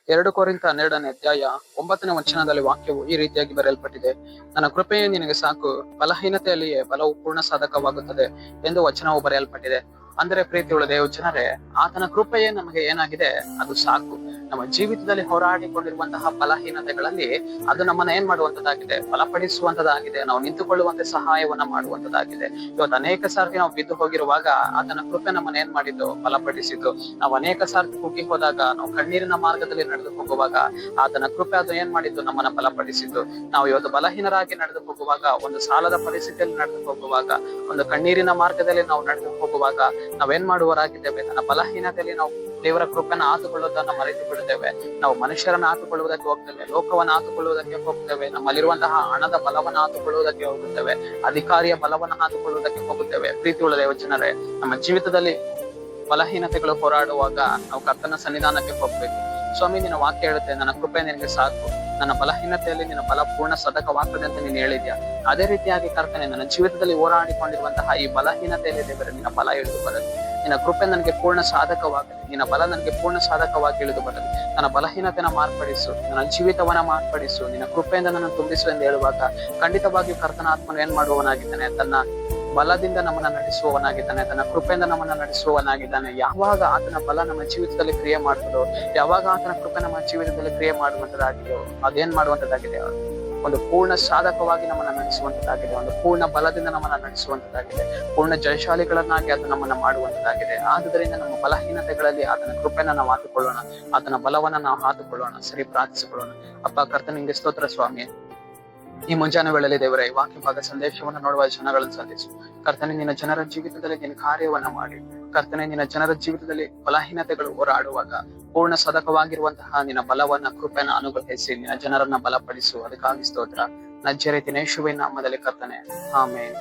2 ಕೊರಿಂಥ 12ನೇ ಅಧ್ಯಾಯ 9ನೇ ವಚನದಲ್ಲಿ ವಾಕ್ಯವು ಈ ರೀತಿಯಾಗಿ ಬರೆಯಲ್ಪಟ್ಟಿದೆ. ನನ್ನ ಕೃಪೆಯೇ ನಿನಗೆ ಸಾಕು, ಬಲಹೀನತೆಯಲ್ಲಿಯೇ ಬಲವು ಪೂರ್ಣ ಸಾಧಕವಾಗುತ್ತದೆ ಎಂದು ವಚನವು ಬರೆಯಲ್ಪಟ್ಟಿದೆ. ಅಂದರೆ ಪ್ರೀತಿಯುಳ್ಳ ದೇವ ಜನರೇ, ಆತನ ಕೃಪೆಯೇ ನಮಗೆ ಏನಾಗಿದೆ, ಅದು ಸಾಕು. ನಮ್ಮ ಜೀವಿತದಲ್ಲಿ ಹೋರಾಡಿಕೊಂಡಿರುವಂತಹ ಬಲಹೀನತೆಗಳಲ್ಲಿ ಅದು ನಮ್ಮನ್ನ ಏನ್ ಮಾಡುವಂತದ್ದಾಗಿದೆ, ಬಲಪಡಿಸುವಂತದ್ದಾಗಿದೆ. ನಾವು ನಿಂತುಕೊಳ್ಳುವಂತೆ ಸಹಾಯವನ್ನ ಮಾಡುವಂತದ್ದಾಗಿದೆ. ಇವತ್ತು ಅನೇಕ ಸಾರ್ತಿ ನಾವು ಬಿದ್ದು ಹೋಗಿರುವಾಗ ಆತನ ಕೃಪೆ ನಮ್ಮನ್ನ ಏನ್ ಮಾಡಿದ್ದು, ಬಲಪಡಿಸಿದ್ದು. ನಾವು ಅನೇಕ ಸಾರ್ತಿ ಕುಗ್ಗಿ ಹೋದಾಗ, ನಾವು ಕಣ್ಣೀರಿನ ಮಾರ್ಗದಲ್ಲಿ ನಡೆದು ಹೋಗುವಾಗ ಆತನ ಕೃಪೆ ಅದು ಏನ್ ಮಾಡಿದ್ದು, ನಮ್ಮನ್ನ ಬಲಪಡಿಸಿದ್ದು. ನಾವು ಇವತ್ತು ಬಲಹೀನರಾಗಿ ನಡೆದು ಹೋಗುವಾಗ, ಒಂದು ಸಾಲದ ಪರಿಸ್ಥಿತಿಯಲ್ಲಿ ನಡೆದು ಹೋಗುವಾಗ, ಒಂದು ಕಣ್ಣೀರಿನ ಮಾರ್ಗದಲ್ಲಿ ನಾವು ನಡೆದು ಹೋಗುವಾಗ ನಾವೇನ್ ಮಾಡುವರಾಗಿದ್ದೇವೆ, ನನ್ನ ಬಲಹೀನತೆಯಲ್ಲಿ ನಾವು ದೇವರ ಕೃಪೆನ ಆತುಕೊಳ್ಳುವುದನ್ನ ಮರೆತು ಬಿಡುತ್ತೇವೆ. ನಾವು ಮನುಷ್ಯರನ್ನ ಆತುಕೊಳ್ಳುವುದಕ್ಕೆ ಹೋಗ್ತೇವೆ, ಲೋಕವನ್ನ ಆತುಕೊಳ್ಳುವುದಕ್ಕೆ ಹೋಗ್ತೇವೆ, ನಮ್ಮಲ್ಲಿರುವಂತಹ ಹಣದ ಬಲವನ್ನ ಆತುಕೊಳ್ಳುವುದಕ್ಕೆ ಹೋಗುತ್ತೇವೆ, ಅಧಿಕಾರಿಯ ಬಲವನ್ನ ಆತುಕೊಳ್ಳುವುದಕ್ಕೆ ಹೋಗುತ್ತೇವೆ. ಪ್ರೀತಿಯುಳ್ಳ ದೇವ ಜನರೇ, ನಮ್ಮ ಜೀವಿತದಲ್ಲಿ ಬಲಹೀನತೆಗಳು ಹೋರಾಡುವಾಗ ನಾವು ಕರ್ತನ ಸನ್ನಿಧಾನಕ್ಕೆ ಹೋಗ್ಬೇಕು. ಸ್ವಾಮಿ, ನಿನ್ನ ವಾಕ್ಯ ಹೇಳುತ್ತೆ, ನನ್ನ ಕೃಪೆ ನಿನಗೆ ಸಾಕು, ನನ್ನ ಬಲಹೀನತೆಯಲ್ಲಿ ನಿನ್ನ ಬಲ ಪೂರ್ಣ ಸದಕವಾಗ್ತದೆ ಅಂತ ನೀನು ಹೇಳಿದ್ಯಾ. ಅದೇ ರೀತಿಯಾಗಿ ಕರ್ತನೆ, ನನ್ನ ಜೀವಿತದಲ್ಲಿ ಹೋರಾಡಿಕೊಂಡಿರುವಂತಹ ಈ ಬಲಹೀನತೆಯಲ್ಲಿ ದೇವರೇ ನಿನ್ನ ಬಲ ಇಳಿದು ಬರಲಿ. ನಿನ್ನ ಕೃಪೆ ನನಗೆ ಪೂರ್ಣ ಸಾಧಕವಾಗಲಿ, ನಿನ್ನ ಬಲ ನನಗೆ ಪೂರ್ಣ ಸಾಧಕವಾಗಿ ಇಳಿದು ಬರಲಿ. ನನ್ನ ಬಲಹೀನತೆನ ಮಾರ್ಪಡಿಸು, ನನ್ನ ಜೀವಿತವನ್ನ ಮಾರ್ಪಡಿಸು, ನಿನ್ನ ಕೃಪೆಯಿಂದ ನನ್ನ ತುಂಬಿಸು ಎಂದು ಹೇಳುವಾಗ ಖಂಡಿತವಾಗಿಯೂ ಕರ್ತನ ಆತ್ಮನು ಏನ್ ಮಾಡುವವನಾಗಿದ್ದಾನೆ, ತನ್ನ ಬಲದಿಂದ ನಮ್ಮನ್ನ ನಡೆಸುವವನಾಗಿದ್ದಾನೆ, ತನ್ನ ಕೃಪೆಯಿಂದ ನಮ್ಮನ್ನ ನಡೆಸುವವನಾಗಿದ್ದಾನೆ. ಯಾವಾಗ ಆತನ ಬಲ ನಮ್ಮ ಜೀವಿತದಲ್ಲಿ ಕ್ರಿಯೆ ಮಾಡ್ತದೋ, ಯಾವಾಗ ಆತನ ಕೃಪೆ ನಮ್ಮ ಜೀವಿತದಲ್ಲಿ ಕ್ರಿಯೆ ಮಾಡುವಂತದ್ದಾಗಿದೆಯೋ, ಅದೇನ್ ಮಾಡುವಂತದ್ದಾಗಿದೆ, ಒಂದು ಪೂರ್ಣ ಸಾಧಕವಾಗಿ ನಮ್ಮನ್ನ ನಡೆಸುವಂತದ್ದಾಗಿದೆ, ಒಂದು ಪೂರ್ಣ ಬಲದಿಂದ ನಮ್ಮನ್ನ ನಡೆಸುವಂತದ್ದಾಗಿದೆ, ಪೂರ್ಣ ಜಯಶಾಲಿಗಳನ್ನಾಗಿ ಅದು ನಮ್ಮನ್ನ ಮಾಡುವಂತದ್ದಾಗಿದೆ. ಆದುದರಿಂದ ನಮ್ಮ ಬಲಹೀನತೆಗಳಲ್ಲಿ ಆತನ ಕೃಪೆನ ನಾವು ಹಾತುಕೊಳ್ಳೋಣ, ಆತನ ಬಲವನ್ನ ನಾವು ಹಾತುಕೊಳ್ಳೋಣ. ಸರಿ, ಪ್ರಾರ್ಥಿಸಿಕೊಳ್ಳೋಣ. ಅಪ್ಪ ಕರ್ತನ, ನಿಂಗೆ ಸ್ತೋತ್ರ ಸ್ವಾಮಿ. ಈ ಮುಂಜಾನೆ ವೇಳೆಯಲ್ಲಿ ದೇವರೇ, ಈ ವಾಕ್ಯ ಭಾಗ ಸಂದೇಶವನ್ನು ನೋಡುವ ಜನಗಳನ್ನು ಸಲ್ಲಿಸು. ಕರ್ತನೆ, ನಿನ್ನ ಜನರ ಜೀವಿತದಲ್ಲಿ ನಿನ್ನ ಕಾರ್ಯವನ್ನ ಮಾಡಿ. ಕರ್ತನೆ, ನಿನ್ನ ಜನರ ಜೀವಿತದಲ್ಲಿ ಬಲಹೀನತೆಗಳು ಹೋರಾಡುವಾಗ ಪೂರ್ಣ ಸದಕವಾಗಿರುವಂತಹ ನಿನ್ನ ಬಲವನ್ನ, ಕೃಪೆನ ಅನುಗ್ರಹಿಸಿ ನಿನ್ನ ಜನರನ್ನ ಬಲಪಡಿಸು. ಅದಕ್ಕಾಗಿ ಸ್ತೋತ್ರ. ನಜರೇತಿನ ಯೇಸುವಿನ ನಾಮದಲ್ಲಿ ಕರ್ತನೆ, ಆಮೆನ್.